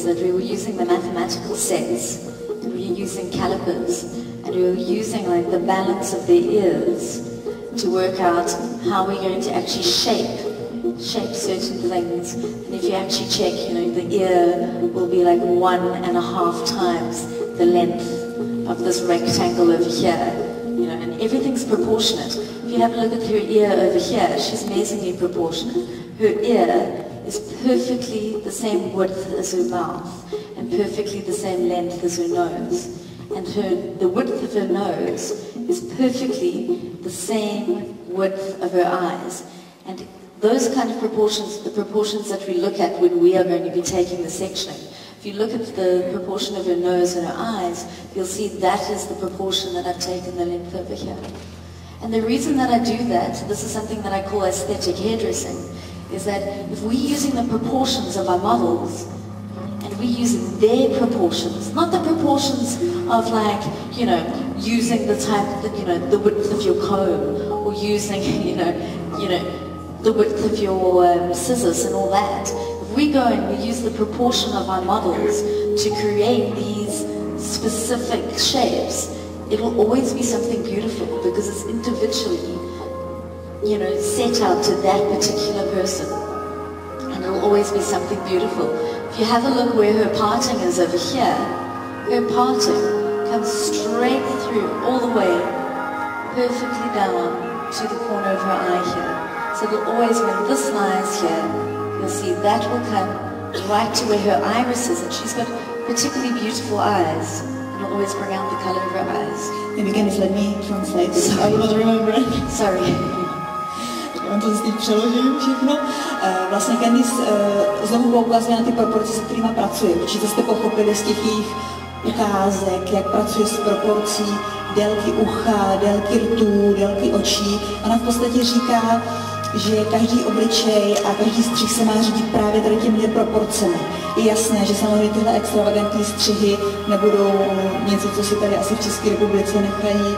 is that we were using the mathematical sets, we were using calipers, and we were using like the balance of their ears to work out how we're going to actually shape certain things. And if you actually check, you know, the ear will be like 1.5 times the length of this rectangle over here, you know, and everything's proportionate. If you have a look at her ear over here, she's amazingly proportionate. Her ear is perfectly the same width as her mouth and perfectly the same length as her nose. And the width of her nose is perfectly the same width of her eyes. And those kind of proportions, the proportions that we look at when we are going to be taking the sectioning. If you look at the proportion of her nose and her eyes, you'll see that is the proportion that I've taken the length over here. And the reason that I do that, this is something that I call aesthetic hairdressing, is that if we're using the proportions of our models, and we're using their proportions, not the proportions of like, you know, using the type that, you know, the width of your comb, or using, you know, the width of your scissors and all that. If we go and we use the proportion of our models to create these specific shapes, it will always be something beautiful because it's individually, you know, set out to that particular person. And it'll always be something beautiful. If you have a look where her parting is over here, her parting comes straight through, all the way, perfectly down to the corner of her eye here. So it'll always, when this lies here, you'll see that will come right to where her iris is, and she's got particularly beautiful eyes. It'll always bring out the color of her eyes. Maybe Candice, let me translate this. I will not remember. Sorry. Já to zde přeložím všechno. Vlastně Candice znovu poukazuje na ty proporce, se kterými pracuje. Určitě jste pochopili z těch jejich ukázek, jak pracuje s proporcí délky ucha, délky rtů, délky očí. Ona v podstatě říká, že každý obličej a každý střih se má řídit právě tady těmi proporcemi. Je jasné, že samozřejmě tyhle extravagantní střihy nebudou něco, co si tady asi v České republice nechají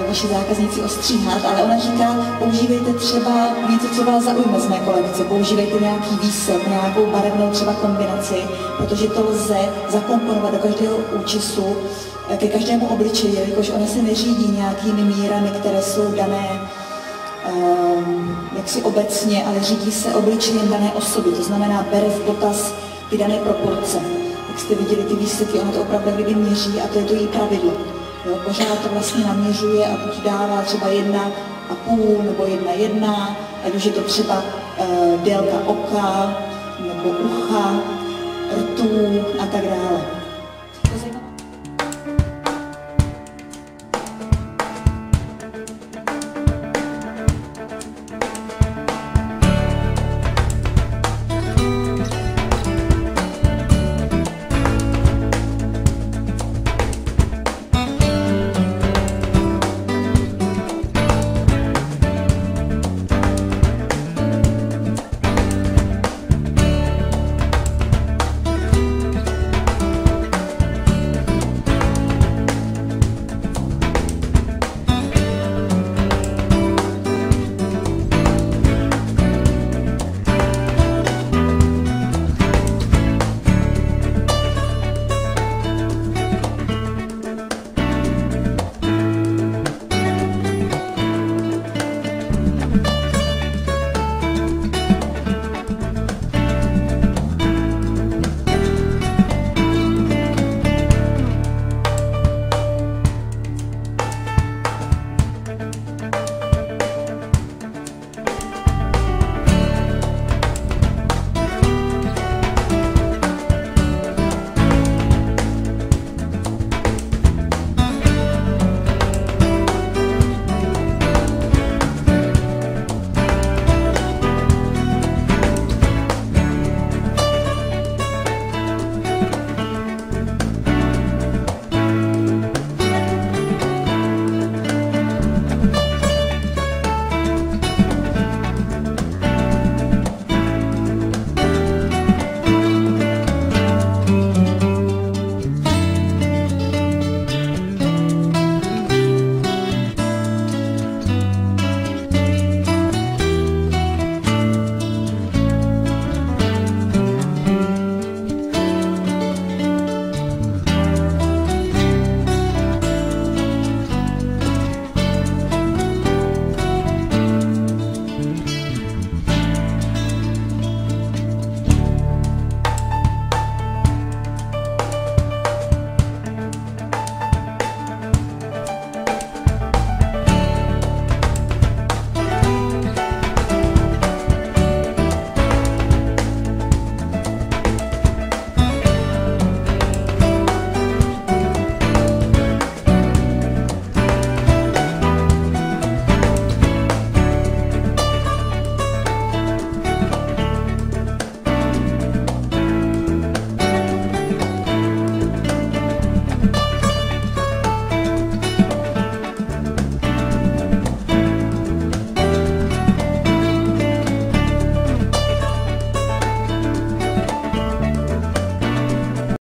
vaši zákazníci ostříhat, ale ona říká, používejte třeba něco, co vás zaujme z mé kolekce, používejte nějaký výsek, nějakou barevnou třeba kombinaci, protože to lze zakomponovat do každého účesu, ke každému obličeji, jelikož ona se neřídí nějakými mírami, které jsou dané jaksi obecně, ale řídí se obličejem dané osoby, to znamená bere v potaz ty dané proporce. Jak jste viděli ty výseky, ona to opravdu kdyby měří a to je to její pravidlo. Jo, pořád to vlastně naměřuje a buď dává třeba 1,5 nebo 1,1, ať už je to třeba délka oka nebo ucha, rtů a tak dále.